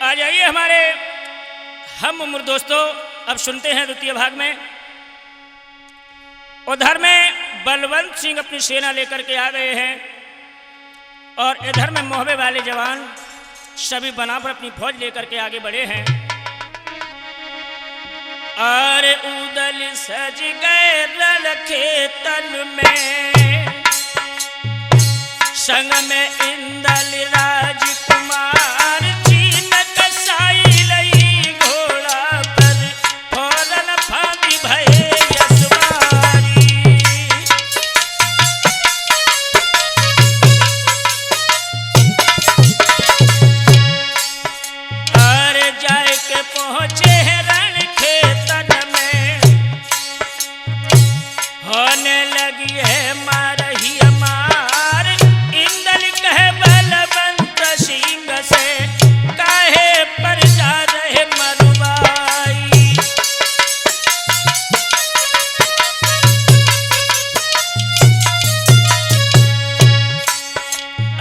आ जाइए हमारे हम उम्र दोस्तों, अब सुनते हैं द्वितीय भाग में। उधर में बलवंत सिंह अपनी सेना लेकर के आ गए हैं और इधर में मोहबे वाले जवान सभी बना पर अपनी फौज लेकर के आगे बढ़े हैं। और उदल सज गए रखे तन में, संग में इंदल राजकुमार चीन कसाई लई घोड़ा पर फौरन फांदी भये यशवारी। और जाए के पहुंचे हैं रण खेतन में, होने लगी है मारही हमार। इंदल कहे बलवंत सिंह से काहे पर जा रहे मरुबाई।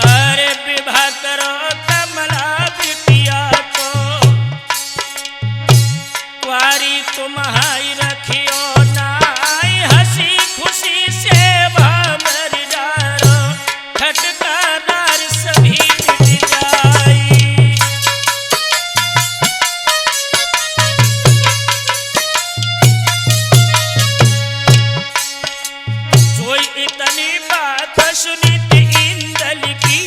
अरे विवाह करो कमला बिटिया को, कुंवारी तुम्हारी रखियो नाई। हंसी खुशी से भामर डारो, ठटकादार सभी मिट जाई। सोई इतनी बात सुनी थी इंदल की,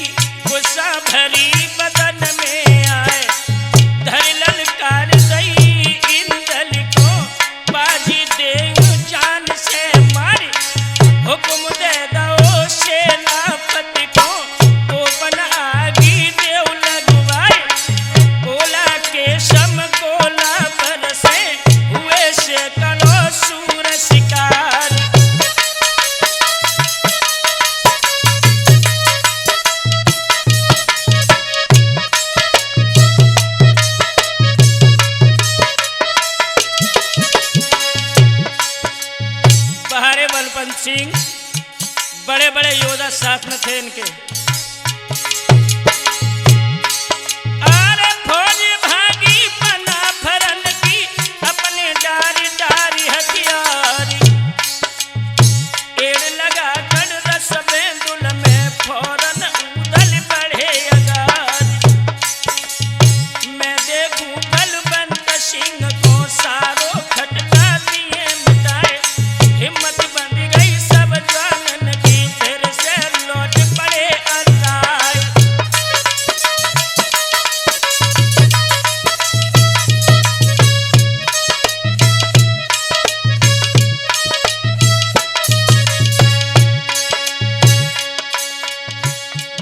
गुस्सा भरी बदन में आए। धर ललकार गई इंदल को, बाजी दे जान से मारी। हुक्म दे दो सेनापति को, तो बन आगी देव लगवाए। कोला के सम कोला बरसे, हुए से करो सूर शिकार। बहारे बलवंत सिंह बड़े बड़े योद्धा साथ में थे इनके। अरे फौज भागी बना फरन की, अपने डारी डारी हथियारी। एड़ लगा कर रस बेंदुल में, फौरन उदल बढ़े अगारी। मैं देखूं बलवंत सिंह को, सारो खटका दिए मिटाए। हिम्मत बंध गई सब जवानन की, फिर से लौट पड़े अन्नाय।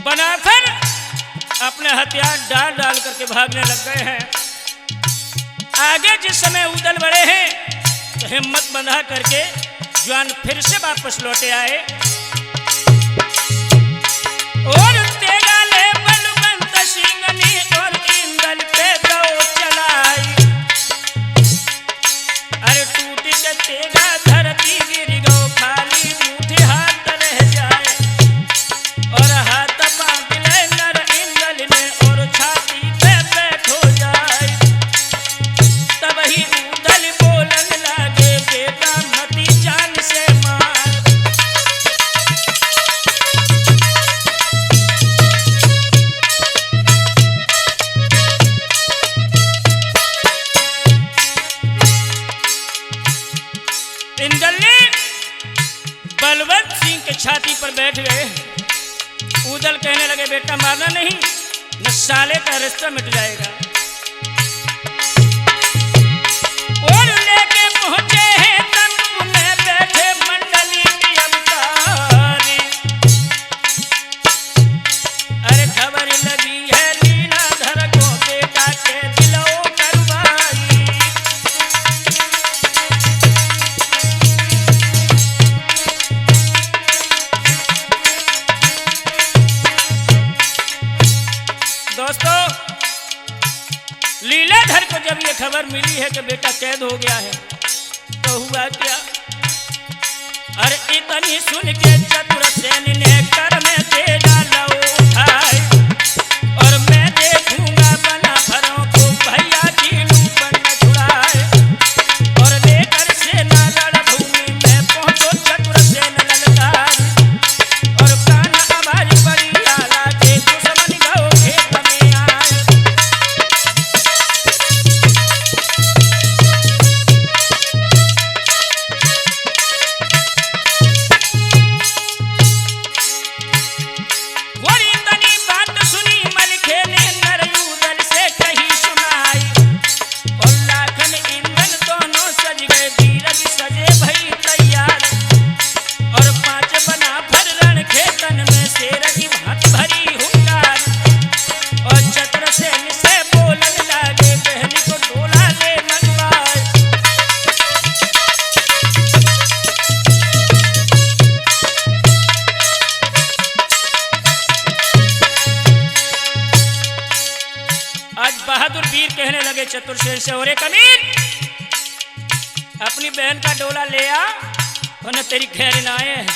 बनाकर अपने हथियार डाल डाल करके भागने लग गए हैं। आगे जिस समय उदल बढ़े हैं तो हिम्मत बंधा करके जवान फिर से वापस लौटे आए। और तेगा ले बलवंत सिंह ने और इंदल पे दो चलाई। अरे टूट के तेगा धरती गिर गो, खाली मुट्ठी हाथ रह जाए। और हाथ बांध ले नर इंदल ने, और छाती पे बैठो जाए। तब ही उदल बोलन लागे, बेटा मती जान से मार। इंदल ने बलवंत सिंह के छाती पर बैठ गए। उदल कहने लगे, बेटा मारना नहीं, न साले का रिश्ता मिट जाएगा। और लेके पहुंचे हैं तंबू में बैठे मंडली की अवतारी। अरे खबर लगी है लीलाधर को, बेटा के दिलो करवाई। दोस्तों, लीलाधर को जब ये खबर मिली है कि बेटा कैद हो गया है, तो हुआ क्या? अरे इतनी सुन के चतुर सेन ने कर में तेरा लौ उठाए, और मैं देखूंगा बना भरों को बहादुर वीर कहने लगे चतुर्सेन से, और कमीन अपनी बहन का डोला ले आ, वरना तेरी खैर ना आए।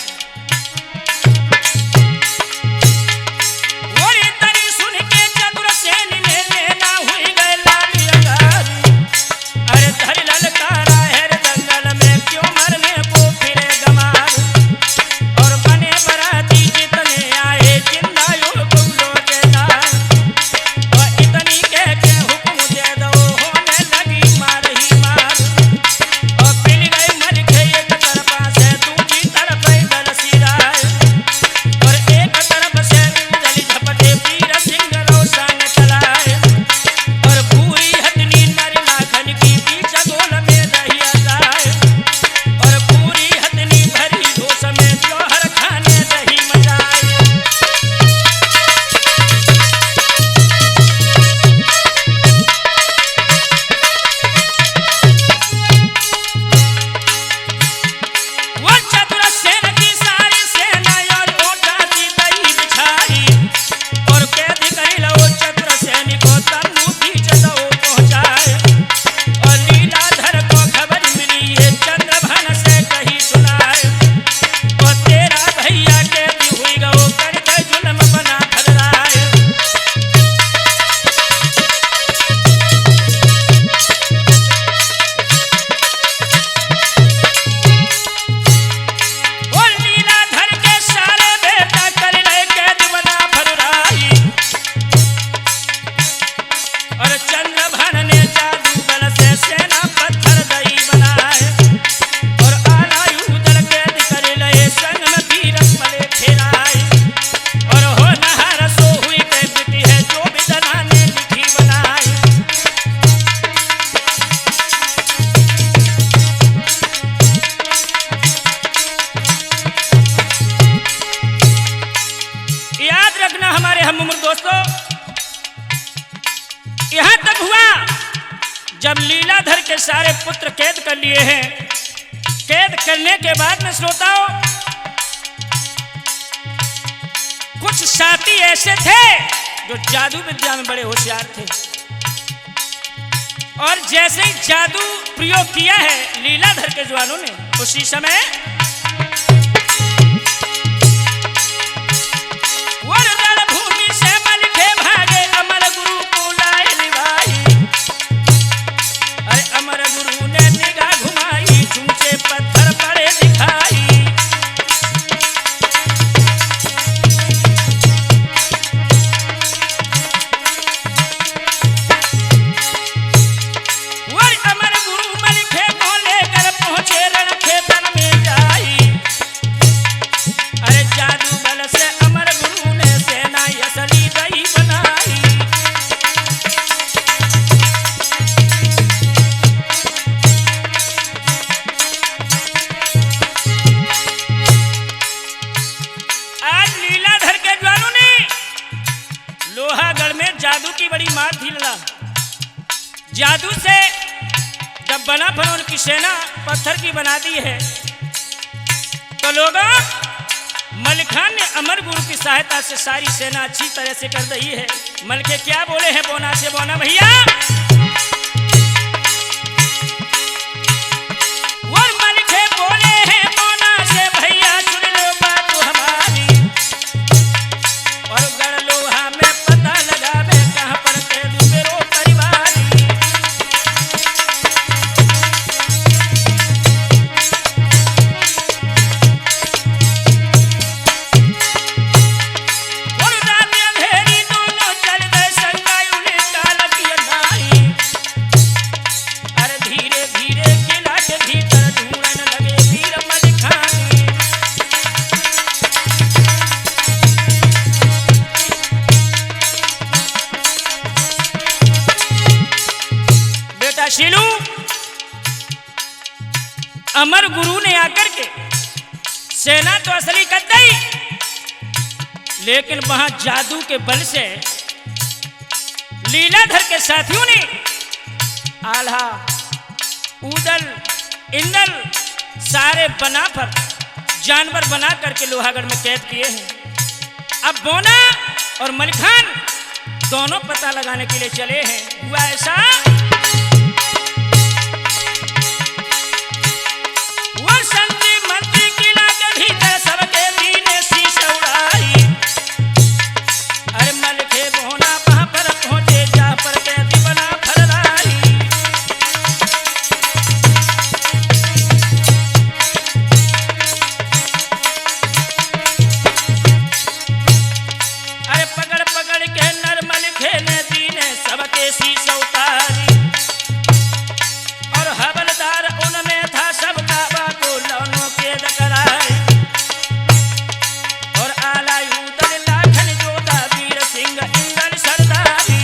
यहां तक हुआ जब लीलाधर के सारे पुत्र कैद कर लिए हैं। कैद करने के बाद में श्रोताओं कुछ साथी ऐसे थे जो जादू विद्या में बड़े होशियार थे, और जैसे ही जादू प्रयोग किया है लीलाधर के जवानों ने, उसी समय जादू की बड़ी मार थी लला। जादू से जब बना फनौन की सेना पत्थर की बना दी है, तो लोगों मलिखान ने अमर गुरु की सहायता से सारी सेना अच्छी तरह से कर दी है। मलके क्या बोले हैं बोना से बोना भैया, और मलके बोले हैं बोना से भैया सुन लो बात हमारी, और गढ़ लोहा में पता लगा शीलू। अमर गुरु ने आकर के सेना तो असली कर दी, लेकिन वहां जादू के बल से लीलाधर के साथियों ने आल्हा उदल इंदल सारे बना पर जानवर बना करके लोहागढ़ में कैद किए हैं। अब बोना और मलिखान दोनों पता लगाने के लिए चले हैं। हुआ ऐसा, वो संधि मंत्री किला के भीतर सबके दीने शीश उड़ाई। अरे मल के बोना वहां पर पहुंचे, जा पर कैदी बना फरराई। अरे पकड़ पकड़ के नरमल खेने दीने सबके शीश उतारी। और हवलदार उनमें था सबका बाको लौनों के दकराए। और आला यूदल लाखन जोधा वीर सिंह इंदल सरदारी।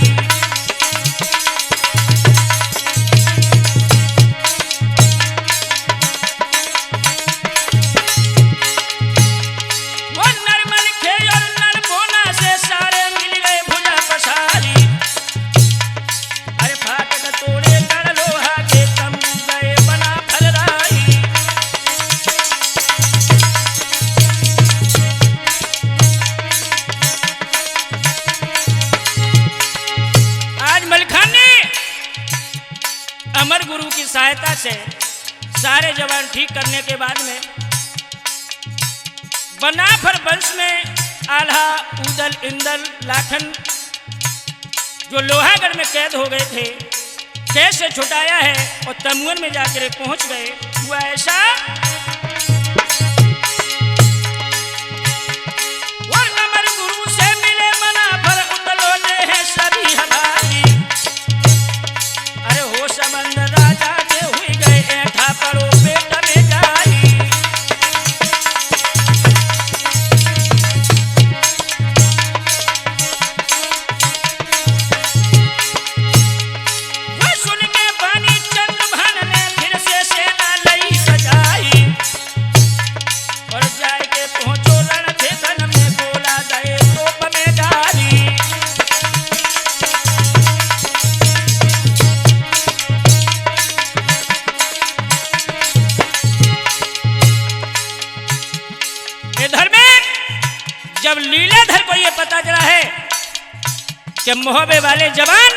वो नरमल खे और नरभोना से सारे मिल गए भुजा पसारी। अरे फाटक तोड़े कर लोहा के तंबू गए बना फलराई। आज मलिखान ने अमर गुरु की सहायता से सारे जवान ठीक करने के बाद में बनाफर वंश में आल्हा उदल इंदल लाखन जो लोहागढ़ में कैद हो गए थे, कैसे छुटाया है और तमुअन में जाकर पहुंच गए। हुआ ऐसा, और अमर गुरु से मिले बनाफर उदलोले हैं सभी हमारी। अरे हो संबंध राजा के हुई गए ऐठा परो पेट में जाई। वो सुन के बानी चंद्रभान ने फिर से सेना लई सजाई। और जाए के पहुंचो रणक्षेत्र में गोला दए तोप में डाली। इधर में जब लीलाधर को यह पता चला है कि मोहबे वाले जवान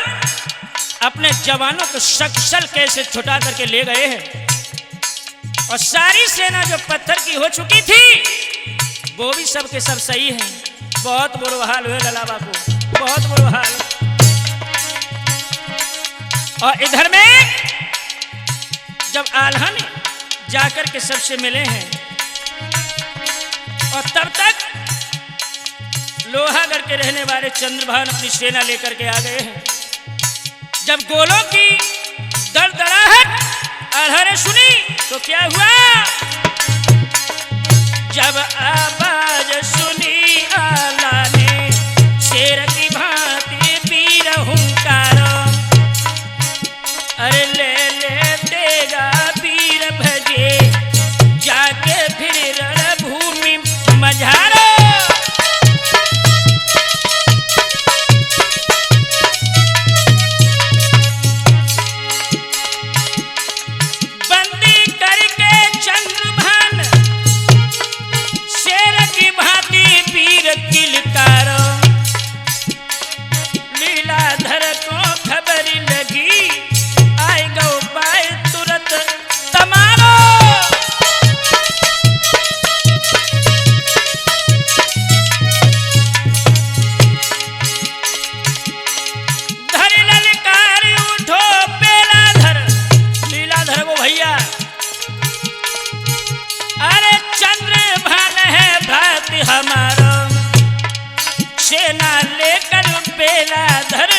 अपने जवानों को सक्सल कैसे छुटा करके ले गए हैं और सारी सेना जो पत्थर की हो चुकी थी वो भी सब के सब सही हैं। बहुत बुरा हाल हुए लला बाबू, बहुत बुरा हाल। और इधर में जब आल्हा ने जाकर के सबसे मिले हैं और तब तक लोहागढ़ के रहने वाले चंद्रभान अपनी सेना लेकर के आ गए हैं। जब गोलों की दड़दड़ाहट आल्हा ने सुनी तो क्या हुआ, जब आवाज सुनी आल्हा ने शेर की भांति वीर हुंकार। अरे ले ले देगा वीर भजे जाके फिर रणभूमि मझारो। बंदी करके चंद्रभान शेर की भांति वीर किलकारो। लीलाधर को खबर लगी आए गो पाए तुरंत तमारो। धर ललकार उठो बेलाधर, लीलाधर को भैया। अरे चंद्रभान है भ्रात हमारा, सेना लेकर बेलाधर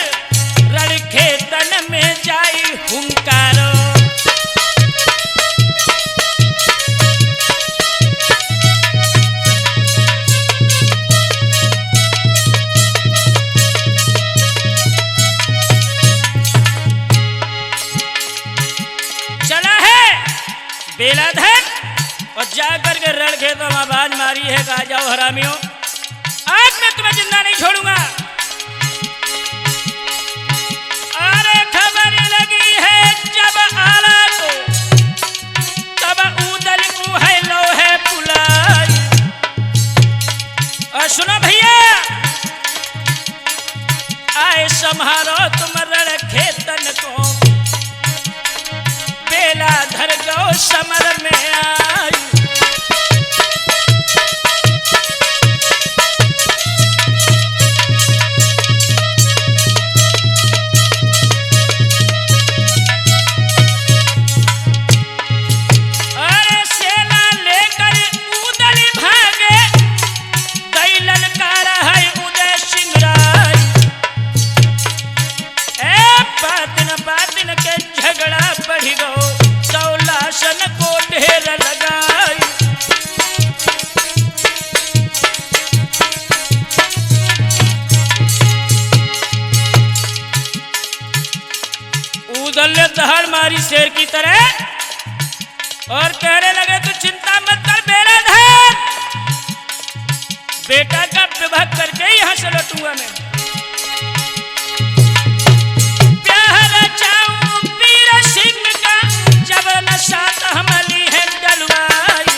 रणखेतन में जाई हुंकारो। चला है बेलाधर और जाकर के रणखेतों में आवाज मारी है कि आ जाओ हरामियों, आज मैं तुम्हें जिंदा नहीं छोड़ूंगा। अरे खबर लगी है जब आला को, तब उदल को है लोहे पुलाई। और सुनो भैया, आए समर में आई। अरे सेना लेकर उदल भागे, दई ललकारा है उदय सिंह राय। बातिन के झगड़ा बढ़ गो, सौलासन को ढेर लगाई। उदल ने दहाड़ मारी शेर की तरह और कहने लगे तू चिंता मत कर बेराधर, बेटा का विवाह करके यहाँ से लौटूंगा मैं। साथ हमली है डलवाई,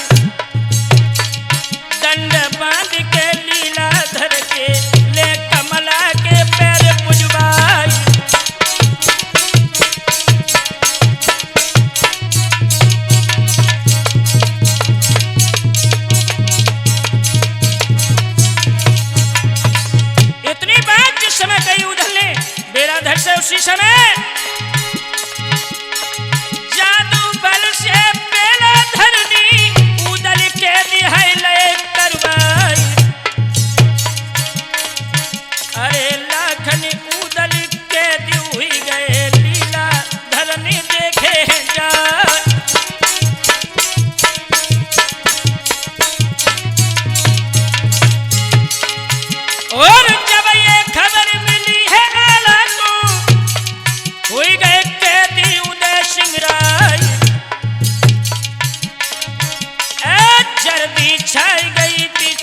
दंड बांध के लीला धर के ले कमला के पैर पुजवाई। इतनी बात जिस समय कही उधर ने बेराधर से, उसी समय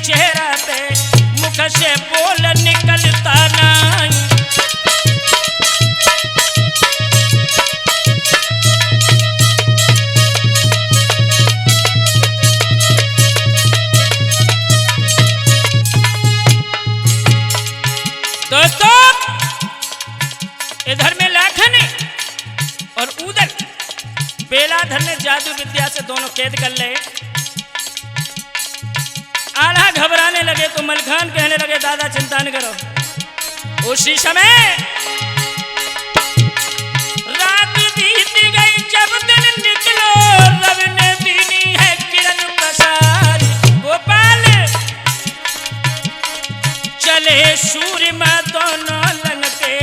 चेहरा पे मुख से बोल निकलता नहीं। दोस्तों इधर में लाखन और उदल बेलाधर ने जादू विद्या से दोनों कैद कर ले। आल्हा घबराने लगे तो मलखान कहने लगे दादा चिंता न करो। उसी समय रात बीत गई जब दिन निकलो, रवि ने दीनी है किरण प्रसार। गोपाल चले सूर्य मां दोनों लंघते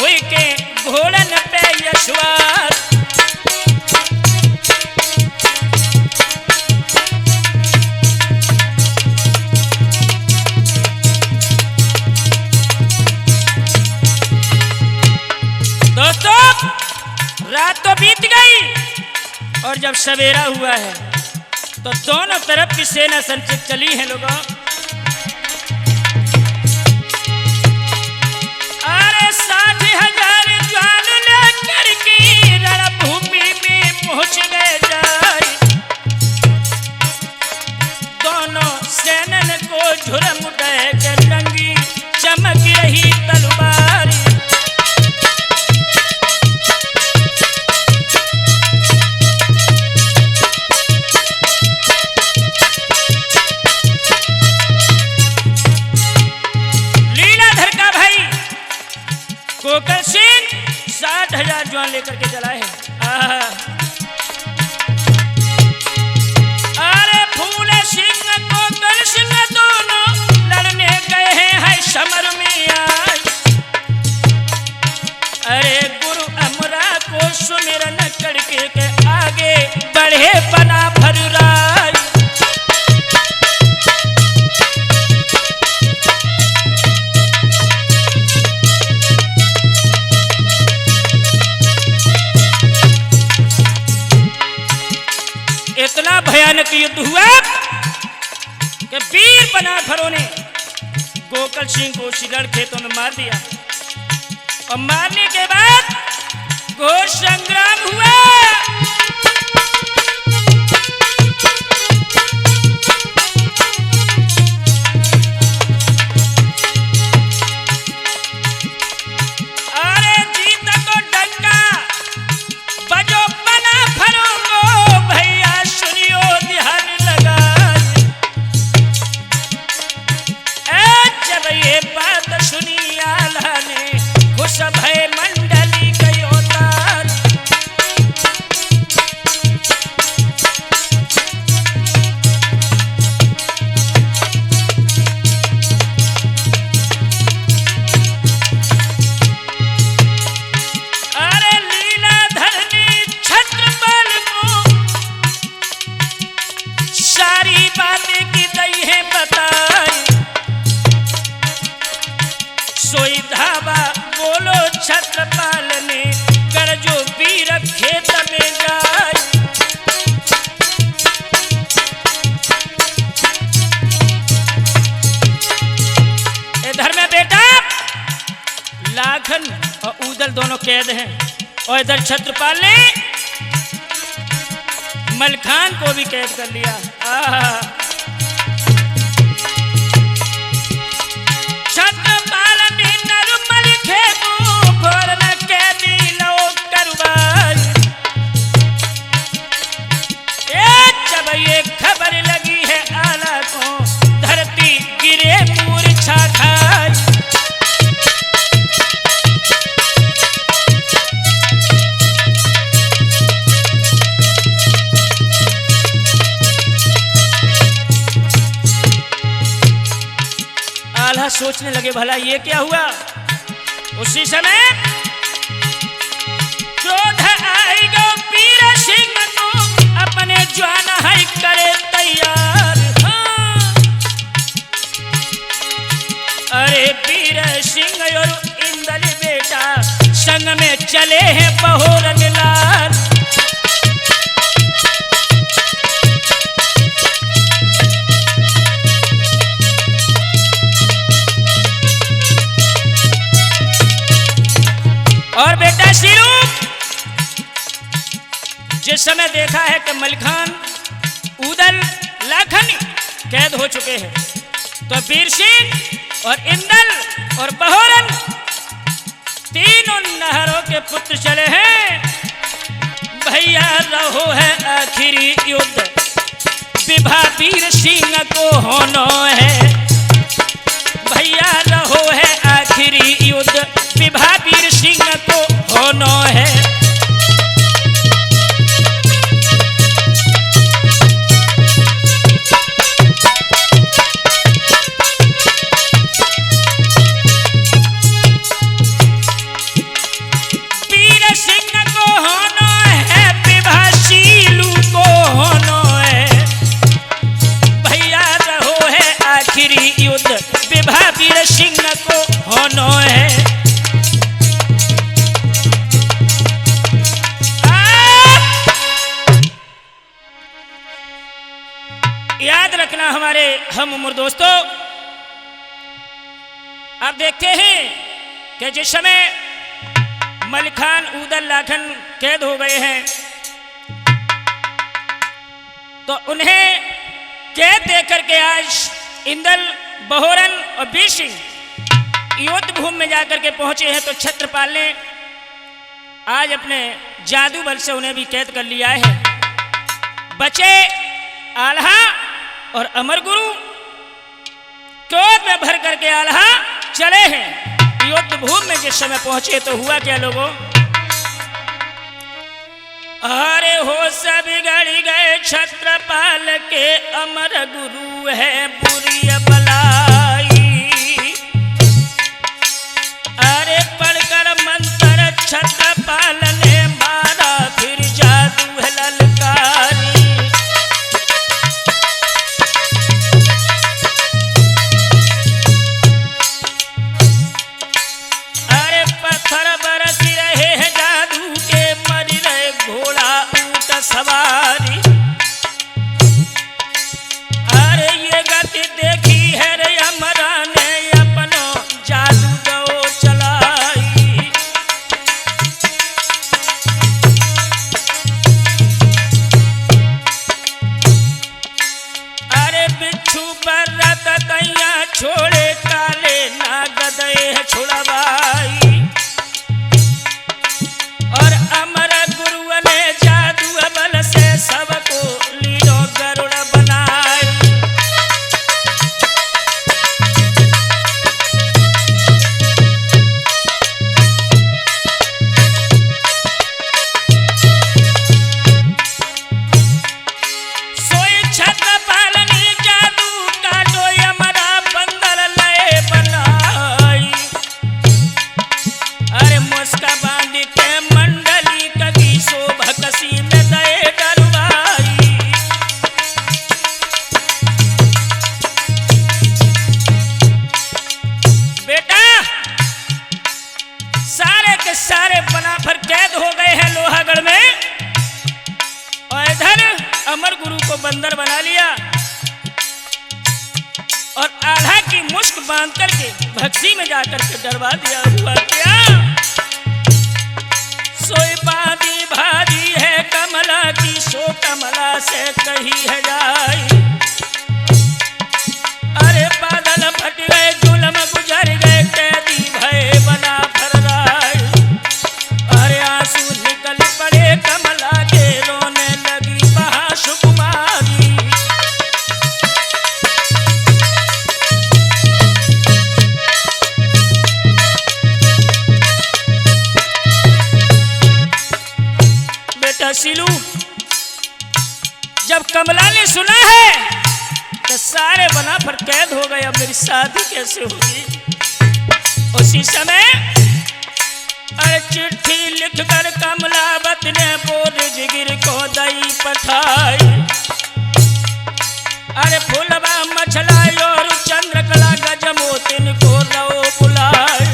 हुई के घोड़न पे यशवार। रात तो बीत गई और जब सवेरा हुआ है तो दोनों तरफ की सेना संचित चली है लोगों। अरे 60,000 ज्वान लेकर की रणभूमि में पहुंच गए जाए। दोनों सेनन को झुरम उठे के नंगी चमक रही तलवार। गोकल सिंह 60,000 जवान लेकर के चला है। अरे फूले सिंह गोकल सिंह दोनों लड़ने गए हैं समर में आए। अरे गुरु अमरा को सुमिरन करके के आगे बढ़े बना भरुराय। इतना भयानक युद्ध हुआ कि वीर बनाफरों ने गोकल सिंह को शिलड़ खेतों में मार दिया और मारने के बाद घोर संग्राम हुआ। अरे जीत को डंका बजो बनाफरों को उदल दोनों कैद हैं। और इधर छत्रपाल ने मलखान को भी कैद कर लिया। छत्रपाल ने नरमल खेदू घोर न कैदी लो करवाई। जब ये खबर लगी है आला को धरती गिरे मूर्छा खाई। आल्हा सोचने लगे भला ये क्या हुआ। उसी समय क्रोध आएगा पीर सिंह को अपने जवान है करे तैयार। हाँ। अरे पीर सिंह और इंदल बेटा संग में चले हैं बहोरन लाल। और बेटा शिरू जिस समय देखा है कि मलखान उदल लाखन कैद हो चुके हैं तो वीर सिंह और इंदल और बहोरन तीनों नहरों के पुत्र चले हैं। भैया रहो है आखिरी युद्ध विभा वीर सिंह को होना है। भैया रहो है आखिरी युद्ध विभा वीर सिंह को होना है। वीर सिंह को होना है विभा शीलू को होना है। भैया रहो है आखिरी युद्ध विभा वीर सिंह को होना है। याद रखना हमारे हम उम्र दोस्तों, आप देखते हैं कि जिस समय मलखान उदल लाखन कैद हो गए हैं तो उन्हें कैद देकर के आज इंदल बहोरन और वीर सिंह युद्ध भूमि में जाकर के पहुंचे हैं। तो छत्रपाल ने आज अपने जादू बल से उन्हें भी कैद कर लिया है। बचे आल्हा और अमर गुरु क्रोध में भर करके आल्हा चले हैं युद्ध भूमि में। जिस समय पहुंचे तो हुआ क्या लोगों। अरे होश बिगड़ गए छत्रपाल के अमर गुरु है बुरी बलाई। अरे पढ़कर मंत्र छत्रपाल ने मारा फिर जादू है ललकारी। सवारी अरे ये गति देखी है रे अमरा ने अपनो जादू दो चलाई। अरे बिच्छू पर रत दैया छोड़े काले ना गदे छुड़वाई। और अमर गुरु ने जादू बल से सबको लीलो गरुड़ बनाए। सोई छत्रपाल ने जादू काटो यमरा बंदर लय बनाई। अरे मुस्का बांध के मंडली कगी शोभा कसी में दए डरवाई। बेटा सारे के सारे बना भर कैद हो गए हैं लोहागढ़ में। और इधर अमर गुरु को बंदर बना लिया और आल्हा की मुश्क बांध करके भक्सी में जाकर के डरवा दिया। हुआ क्या से कही है जाई। अरे बादल फट गए जुल्म गुजर गए कैदी भय बना फरराई। अरे आंसू निकल पड़े कमला के रोने लगी बहा सुकुमारी। बेटा सिलू, जब कमला ने सुना है कि सारे बना पर कैद हो गए, अब मेरी शादी कैसे होगी, उसी समय अरे चिट्ठी लिखकर कमलावत ने बोरजिगिर को दई पठाई। अरे फूलबा मछलाई और चंद्रकला गजमोतिन को रो बुलाए।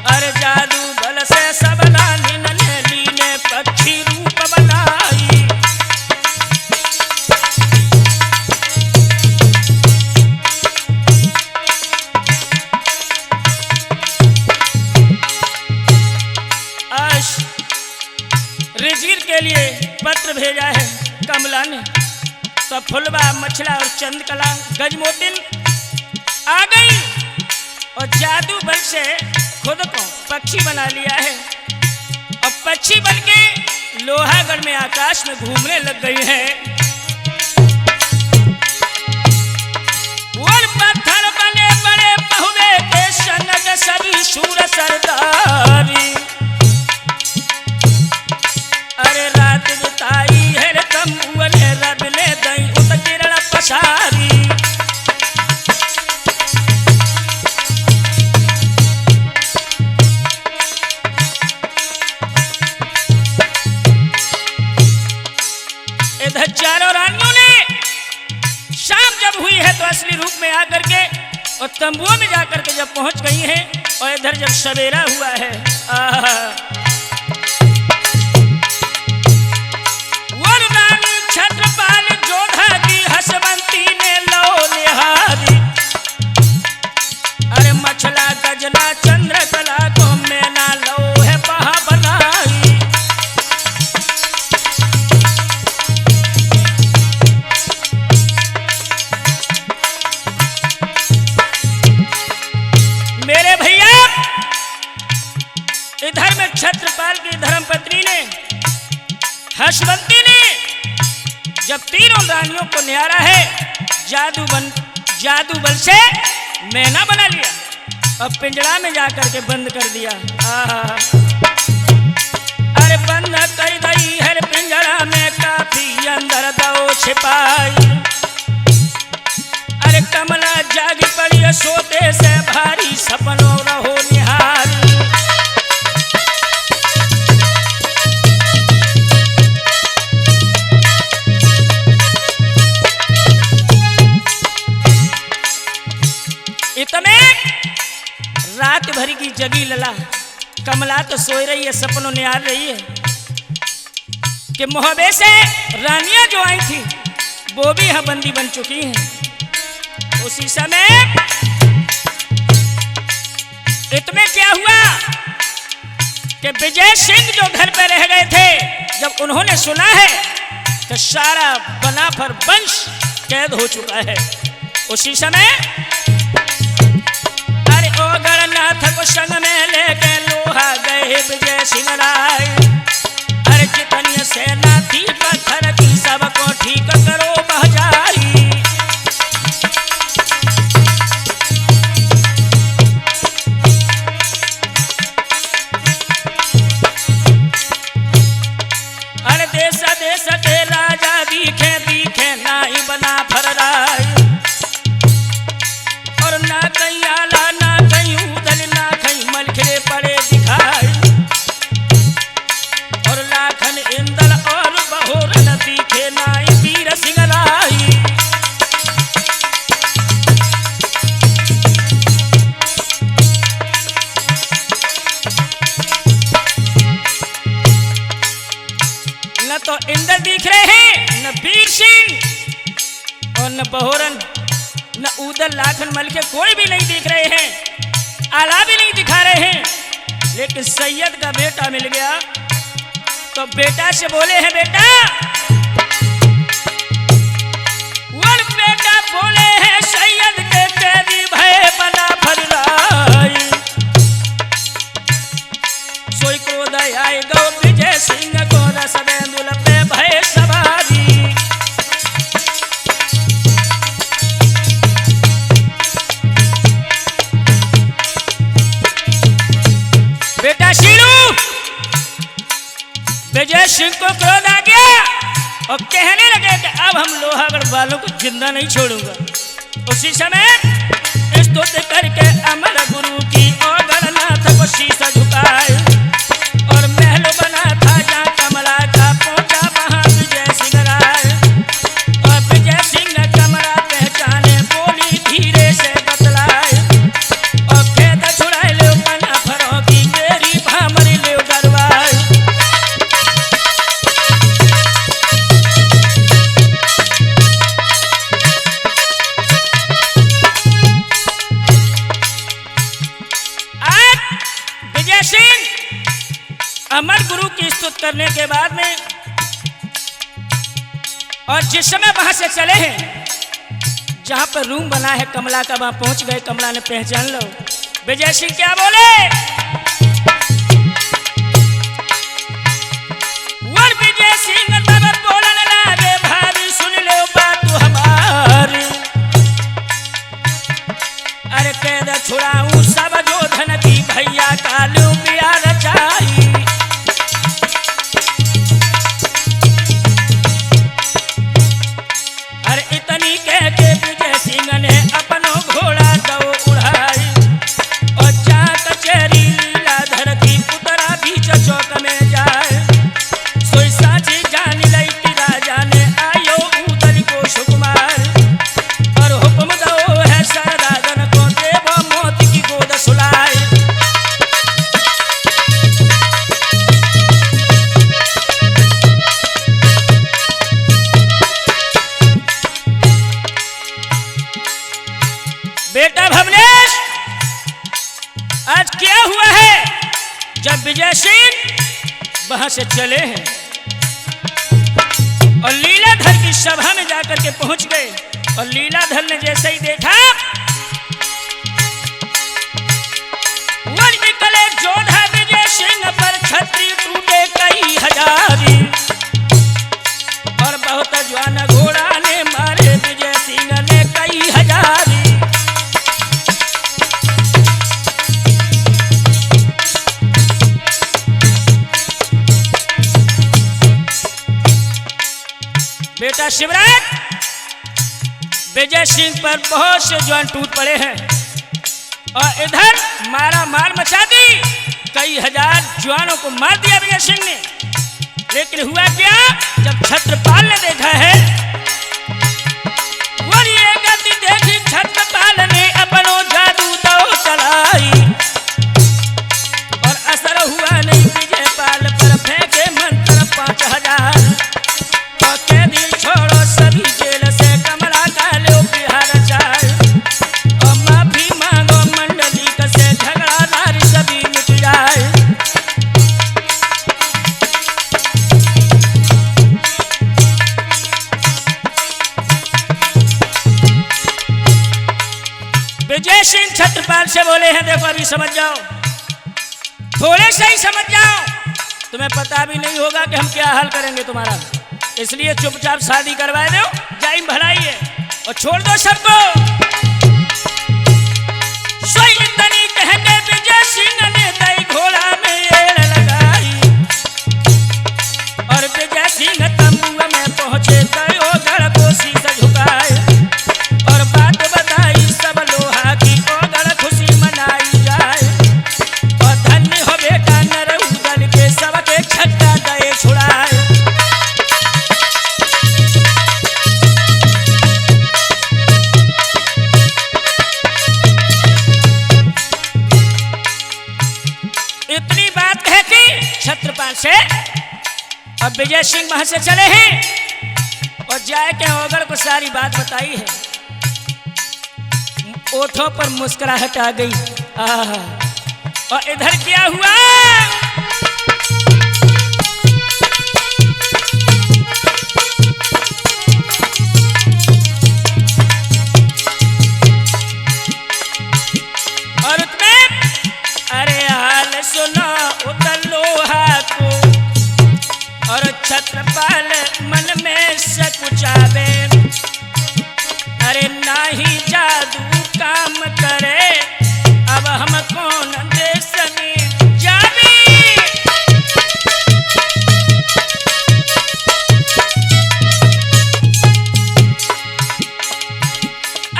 अरे जादू बल से सबला नीली ने पक्षी रूप बनाई। रिजगिर के लिए पत्र भेजा है कमला ने, तो फुलवा मछला और चंद्रकला गजमोतिन आ गई और जादू बल से खुद को पक्षी बना लिया है और पक्षी बन के लोहागढ़ में आकाश में घूमने लग गई है। और पत्थर बने बड़े बहुवे के सनग सभी शूर सरदारी। अरे रात बिताई है रे तंबुअने रब ने दई उत किरण पसारी। इधर चारों रानियों ने शाम जब हुई है तो असली रूप में आकर के और तंबुओं में जाकर के जब पहुंच गई हैं और इधर जब सवेरा हुआ है, छत्रपाल जोधा की हसवंती ने लो निहारी। अरे मछला गजना चंद्रकला को मैना लो है बहा बनाई। मेरे भैया, इधर में छत्रपाल की धर्मपत्नी ने हसवंती ने जब तीनों रानियों को निहारा है, जादू बल से मैना बना लिया और पिंजड़ा में जाकर के बंद कर दिया। अरे बंद कर गई है पिंजड़ा में काफी अंदर दो छिपाई। अरे कमला जागी पड़ी सोते से भारी सपनों रहो निहारी। इतने रात भरी की जगी लला कमला तो सोई रही है, सपनों निहार रही है कि मुहब्बे से रानियां जो आई थी वो भी यहां बंदी बन चुकी हैं। उसी समय इतने क्या हुआ कि विजय सिंह जो घर पे रह गए थे, जब उन्होंने सुना है कि सारा बनाफर वंश कैद हो चुका है, उसी समय गणनाथ को संग में लेके लोहा गए विजय सिंह राय। अरे जितनी सेना थी पत्थर की सबको ठीक करो बहजाई। अरे देश देश के राजा दिखे दिखे नाई बना फरराई। और ना कहीं आला ना कहीं उदल ना कहीं मलखरे पड़े दिखाई। और लाखन इंदल और बहोरन दिखे नाई वीर सिंह राई। न तो इंदल दिख रहे हैं, न वीर सिंह और न बहोरन, न उदल लाखन मल के कोई भी नहीं दिख रहे हैं, आला भी नहीं दिखा रहे हैं। लेकिन सैयद का बेटा मिल गया तो बेटा से बोले हैं बेटा, वर बेटा बोले हैं सैयद के कैदी भय बना फरराई, सोई क्रोध आए गो विजय सिंह को रस बेंदुल पे भय सवारी। बेटा शीरू, विजय सिंह को क्रोध आ गया और कहने लगे कि अब हम लोहागढ़ वालों को जिंदा नहीं छोड़ूंगा। उसी समय स्तुति करके अमर गुरु की और गणनाथ को शीश झुकाए और महल बना था जहाँ कमला का पहुंचा वहां विजय सिंह राय। और विजय सिंह कमला पहचाने बोली धीरे से बतलाए और खेत छुड़ाए ले पना फरों की तेरी भामरी ले डरवाए। विजय सिंह अमर गुरु की स्तुति करने के बाद में और जिस समय वहां से चले हैं जहां पर रूम बना है कमला का, वहां पहुंच गए। कमला ने पहचान लो। विजय सिंह क्या बोले, वर विजय सिंह तब बोलन लागे भाभी सुन लो बात हमारी, अरे कैद छुड़ाऊं सब जो धन की भैया कालू पिया रचाई। अरे इतनी कह के विजय सिंह ने अपनो घोड़ा दो उड़ाई और जा कचहरी लीलाधर की उतरा बीच चौक में जाए। सोई साची जान लई कि राजा ने आयो उदल को सुकुमार और हुक्म दो है सरदारन को देव मौत की गोद सुलाए। बेटा भवनेश, आज क्या हुआ है? जब विजय सिंह वहां से चले हैं और लीलाधर की सभा में जाकर के पहुंच गए और लीलाधर ने जैसे ही देखा वन निकले जोधा विजय सिंह पर छतरी टूटे कई हजारी और बहुत जवान घोड़ा ने मारे विजय सिंह ने कई हजारी। बेटा शिवराज, विजय सिंह पर बहुत से जवान टूट पड़े हैं और इधर मारा मार मचा दी, कई हजार जवानों को मार दिया विजय सिंह ने। लेकिन हुआ क्या, जब छत्रपाल ने देखा है और ये गति देखी छत्रपाल ने अपनो जादू दो चलाई और असर हुआ नहीं विजय पाल पर फेंके मंत्र 5000 और कैदी छोड़ो सभी जेल से कमला का लो बिहार जाए और माफी मांगो मंडली से झगड़ादारी सभी मिट जाए। विजय सिंह छत्रपाल से बोले हैं देखो अभी समझ जाओ, थोड़े से ही समझ जाओ, तुम्हें पता भी नहीं होगा कि हम क्या हाल करेंगे तुम्हारा, इसलिए चुपचाप शादी करवा दो, जाई भलाई है और छोड़ दो सबको। सोई तनी कहने विजय सिंह ने दई घोड़ा में एड़ लगाई और विजय सिंह तंबू में पहुंचे तयो गढ़ को शीश झुकाए और बात बताई सब लोहा की ओगड़ खुशी मनाई जाए और धन्य हो बेटा नर उदल के सबके छक्का दए छुड़ाए। इतनी बात कह के छत्रपाल से अब विजय सिंह वहां से चले हैं और जाए के ओगड़ को सारी बात बताई है। ओठों पर मुस्कुराहट आ गई। और इधर क्या हुआ, छत्रपाल मन में सकुचावे, अरे नाही जादू काम करे, अब हम कौन देश में जावे।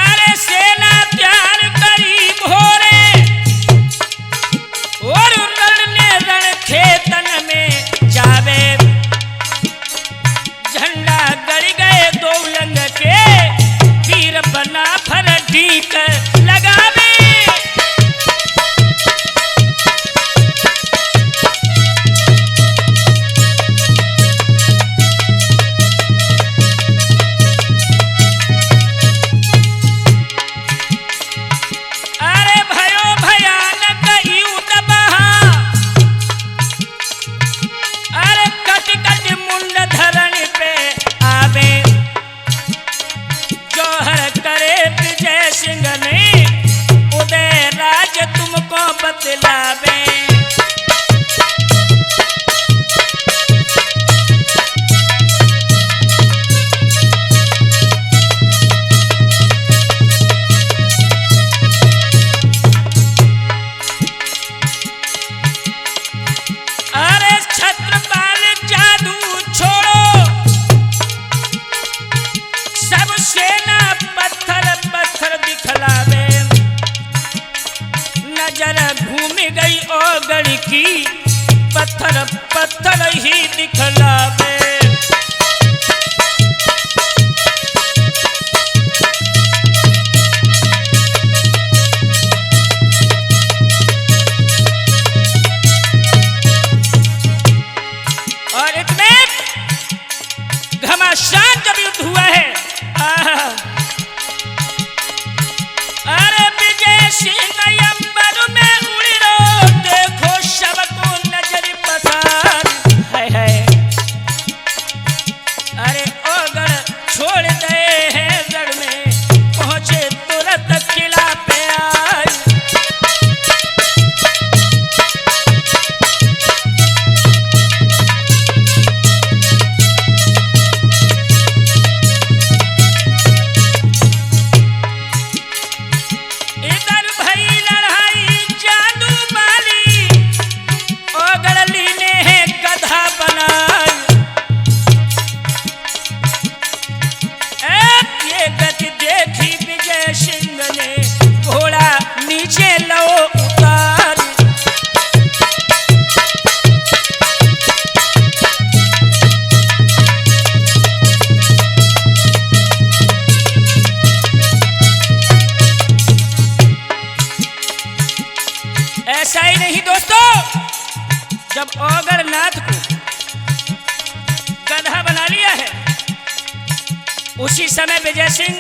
अरे सेना तैयार करी भोरे और रणने रण खेतन में जावे, झंडा गड़ गए दो उलंग के, वीर बना फर ढीक लगावे। अरे भयो भयानक युद्ध बहा, अरे कट कट मुंड धरण पे आवे, जोहर करे विजय सिंह ने उदय राज तुमको बतलावे। अरे छत्रपाल जादू छोड़ो, सब सेना पत्थर पत्थर दिखलावे, नजर घूम गई ओगड़ की, पत्थर पत्थर ही दिखलावे। और इतने घमासान जब युद्ध हुआ है, अरे विजय सिंह अंबर में उड़ी रो, देखो सबको नजर पसार है। अरे ओगड़ छोड़ दे हैं रण में, पहुंचे तुरंत किला पे आए। इधर भई लड़ाई जादू वाली, ओगड़ लीने हैं गधा बनाई। ये गति देखी विजय सिंह ने, घोड़ा नीचे लो उतार। ऐसा ही नहीं दोस्तों, जब ओगड़नाथ को गधा बना लिया है, उसी समय विजय सिंह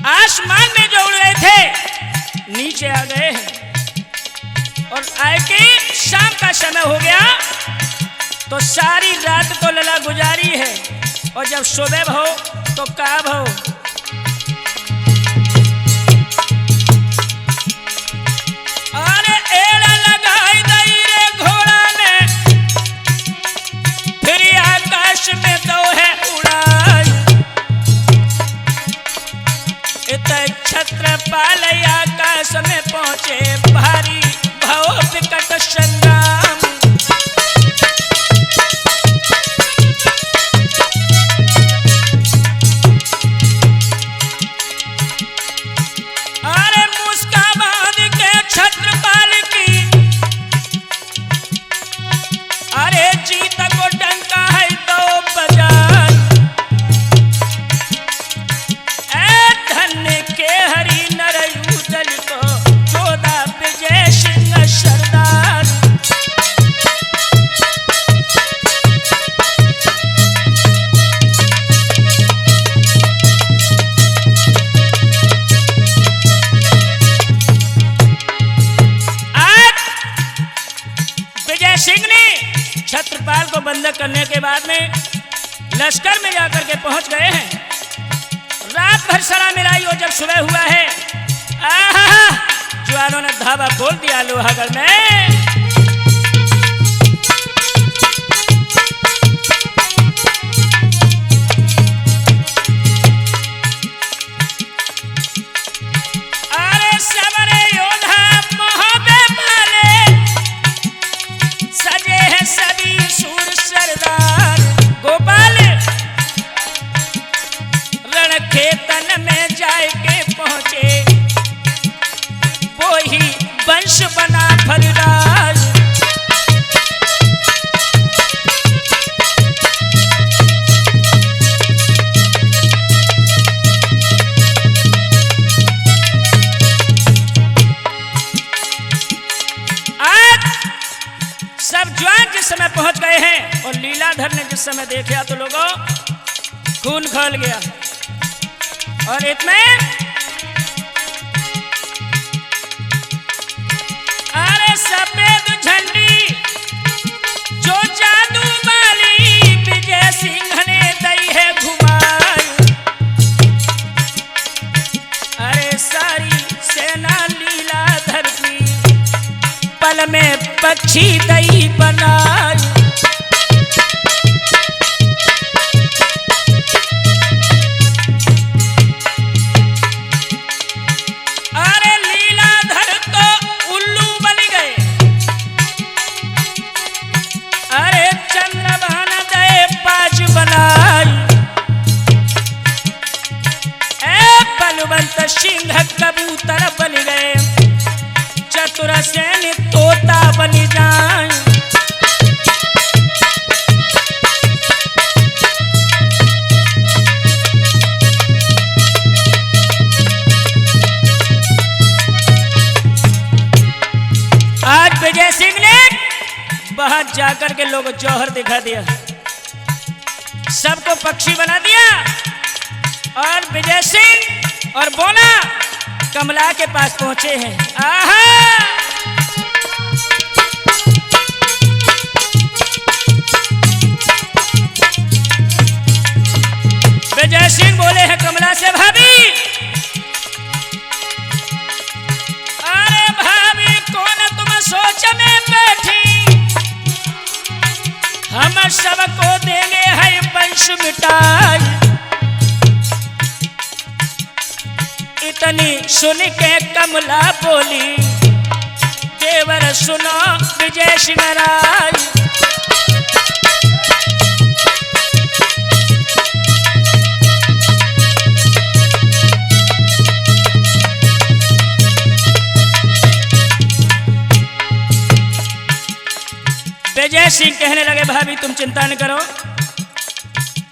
आसमान में जो उड़ रहे थे नीचे आ गए हैं। और आए कि शाम का समय हो गया, तो सारी रात तो लला गुजारी है, और जब सुबह हो तो काब हो। अरे एड़ा लगाई दई रे घोड़ा ने, फिर आकाश में तो है उड़ाई। इत छत्रपाल आकाश में पहुंचे, भारी भव विकट संग्राम। अरे मुस्काबाद के छत्रपाल की, अरे जीत को डंका है तो बजाई। ए धन्य के हरि नर युदल को, 14 विजय सिंह सरदार। विजय सिंह ने छत्रपाल को बंधक करने के बाद में लश्कर में जाकर के पहुंच गए हैं। रात भर सलाह मिलाई और जब सुबह हुआ है, जवानों ने धावा खोल दिया लोहागढ़ में। सब जवान जिस समय पहुंच गए हैं और लीलाधर ने जिस समय देखा तो लोगों खून खोल गया। और इसमें अरे सफेद झंडी जो जादू वाली विजय सिंह ने दई है घुमाई। अरे सारी सेना लीलाधर की पल में पक्षी दई बनाई। अरे लीलाधर तो उल्लू बन गए। अरे चंद्रभान दे बाज बनाई। ए बलवंत सिंह कबूतर बन गए। चतुर सेन तोता बन जाए। आज विजय सिंह ने बाहर जाकर के लोग जौहर दिखा दिया, सबको पक्षी बना दिया। और विजय सिंह और बोला कमला के पास पहुंचे हैं। आहा विजय सिंह बोले हैं कमला से, भाभी अरे भाभी कौन तुम सोच में बैठी। हम सबको देंगे है वंश मिटाई। इतनी सुन के कमला बोली देवर सुनो विजय सिंह राय। विजय सिंह कहने लगे भाभी तुम चिंता न करो,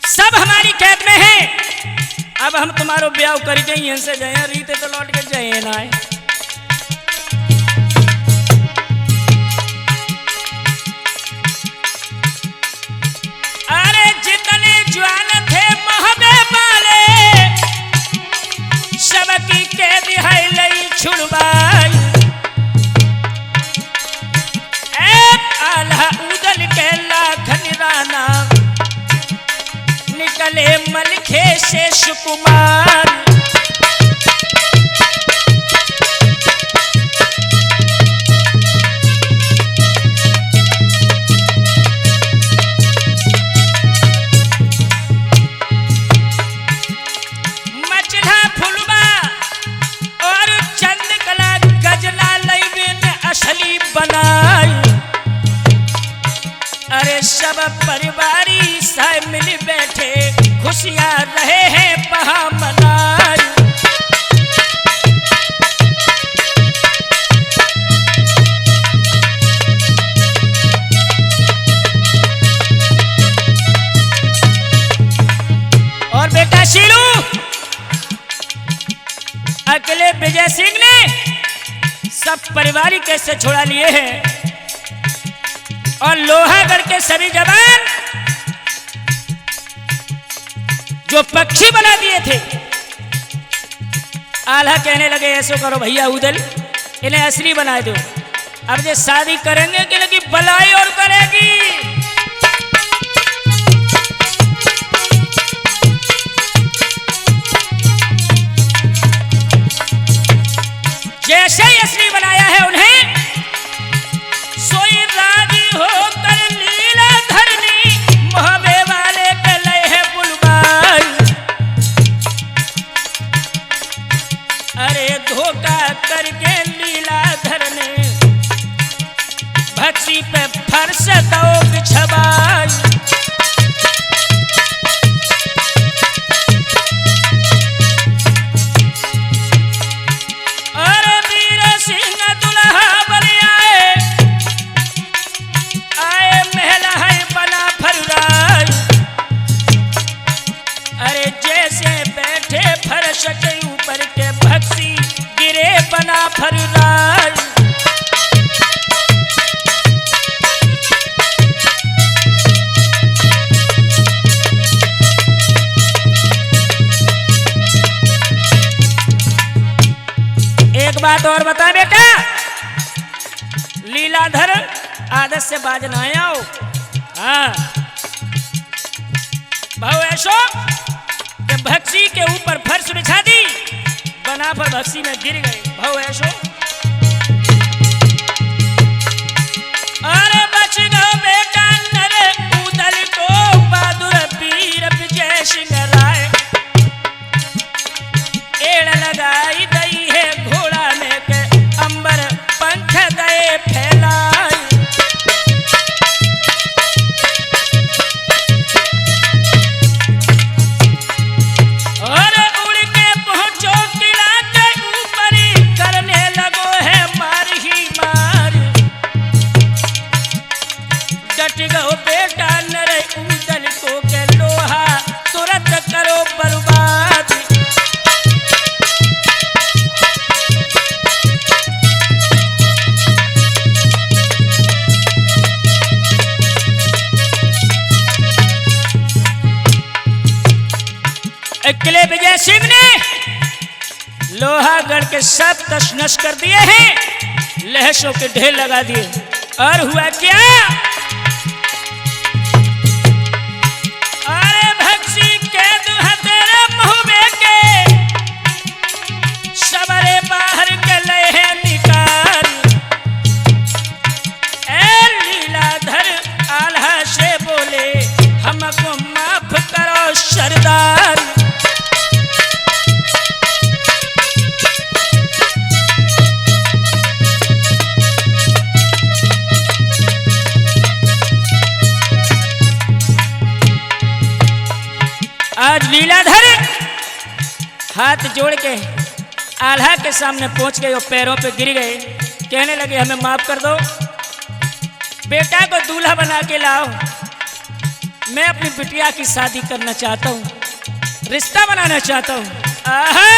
सब हमारी कैद में है। अब हम तुम्हारो ब्याह करके यहीं से जाए, रीते तो लौट के जाए ना। अरे जितने जवान थे मोहबे वाले सबकी कैद है लई छुड़वाई। आल्हा उदल के लाखन राना निकले मलखे से सुकुमार। मचला फुलवा और चंद्रकला गजला लईबे ने असली बनाई। अरे सब परिवारी सब मिल बैठे खुशियां रहे हैं पहा मनाई। और बेटा शीलू अकेले विजय सिंह ने सब परिवारी कैसे छुड़ा लिए हैं। और लोहागढ़ के सभी जवान जो पक्षी बना दिए थे, आल्हा कहने लगे ऐसे करो भैया उदल इन्हें असली बना दो। अब ये शादी करेंगे कि लगी बलाई और करेगी। जैसे ही असली बनाया है उन्हें सोई राजी होकर लीलाधर ने मोहबे वाले के लय है बुलवाई। अरे धोखा करके लीलाधर ने भक्ति पे फर्श दो बिछवाई। अरे वीर सिंह दुल्हा बन आए महल है बना फरुराई। अरे जैसे बैठे फर्श के ऊपर के भक्ति गिरे बना फरुराई। बात और बता बेटा। लीलाधर आदत से बाज ना आओ। हाँ भाव ऐसो कि भक्सी के ऊपर फर्श बिछा दी, बना पर भक्सी में गिर गए। भाव ऐसो अरे बच गो बेटा नर उदल को, बहादुर वीर विजय सिंह राय। एड़ लगाई दई है घोड़ा में के, अंबर पंख दए फैलाई। और उड़ के पहुंचो किला के ऊपर, करने लगो है मार ही मार। डट गो बेटा नर उदल को के, लोहा तुरंत करो बर्बाद। किले विजय सिंह ने लोहागढ़ के सब तशनश कर दिए हैं, लहसों के ढेर लगा दिए। और हुआ क्या? अरे भक्सी के दुहतेरे मुहबे के, सबरे बाहर के लहे निकाल। ए लीलाधर आल्हा से बोले, हमको माफ करो सरदार। आज लीलाधर हाथ जोड़ के आल्हा के सामने पहुंच गए और पैरों पे गिर गए। कहने लगे हमें माफ कर दो, बेटा को दूल्हा बना के लाओ। मैं अपनी बिटिया की शादी करना चाहता हूँ, रिश्ता बनाना चाहता हूँ। आहा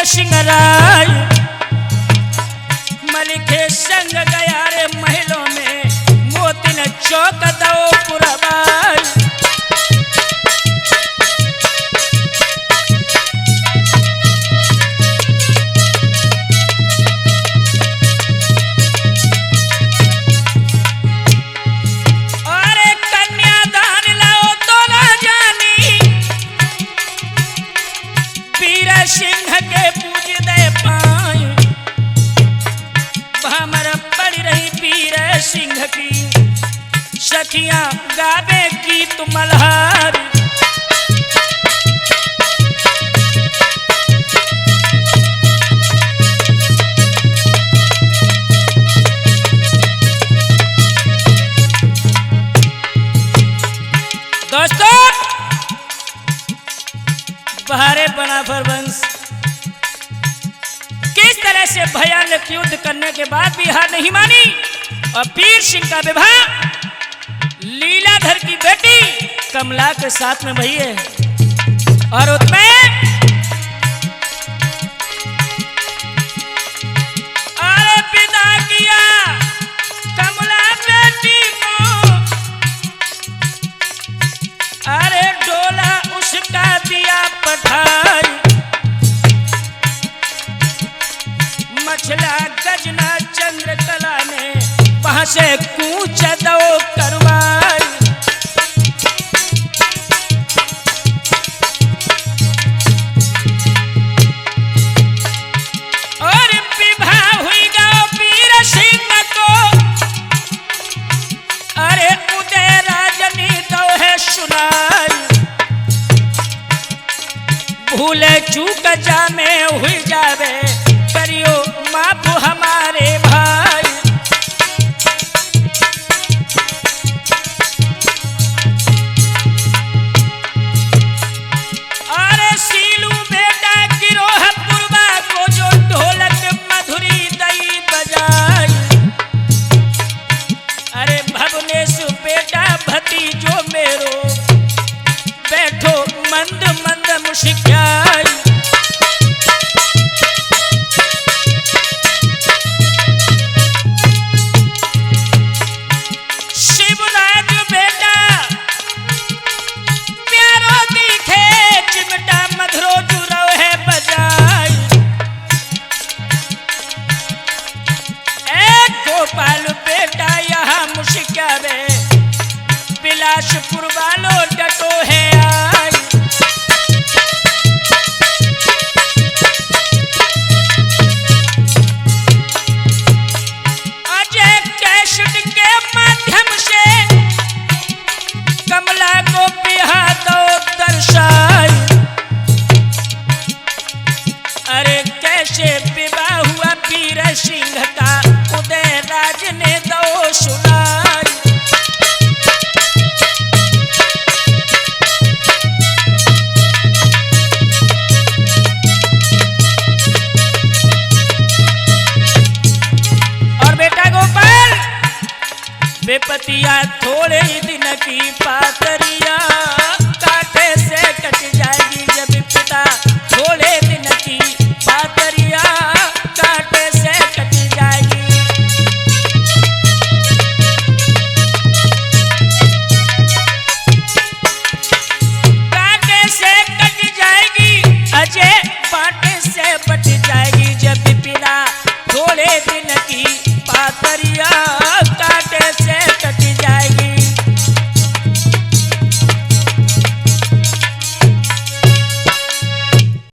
सिंगराय, मलिके संग गया रे महलों में, मोतिन चौक दो पुरबाई। और कन्यादान लाओ तो ना जानी, वीर सिंह के पूज दे पाए। भमर पड़ी रही वीर सिंह की, सखियां गावे की तुम मल्हार। दोस्तों बहारे बनाफर वंश किस तरह से भयानक युद्ध करने के बाद भी हार नहीं मानी और वीर सिंह का विवाह लीलाधर की बेटी कमला के साथ में भई है। और उसमें अरे विदा किया कमला बेटी को, अरे डोला उसका दिया पठाई। मछला गजना चंद्रकला ने वहां से कूच दो करवाई। और विवाह हुई गो वीर सिंह को, अरे उदय राजनी दो है सुनाई। भूले चूक जा में हुई जावे, करियो माफ हमारे भाई। मंद मंद मुस्काई। शिवराज बेटा प्यारो दिखे चिमटा मधुरो जुरो है बजाई। ए गोपाल बेटा यहाँ मुस्कावे बिलासपुर वालों डटो है आई। अजय कैसेट के माध्यम से कमला को बिहा दो दर्शाई। अरे कैसे विवाह हुआ वीर सिंह का उदय राज ने दो सुनाई। बेपतिया थोड़े ही दिन की पातरिया कांटे से कट जाएगी जब पिता थोड़े दिन की पातरिया कांटे से कट जाएगी। कांटे से कट जाएगी अजय बाटे से बट जाएगी जब पिता थोड़े दिन की पातरिया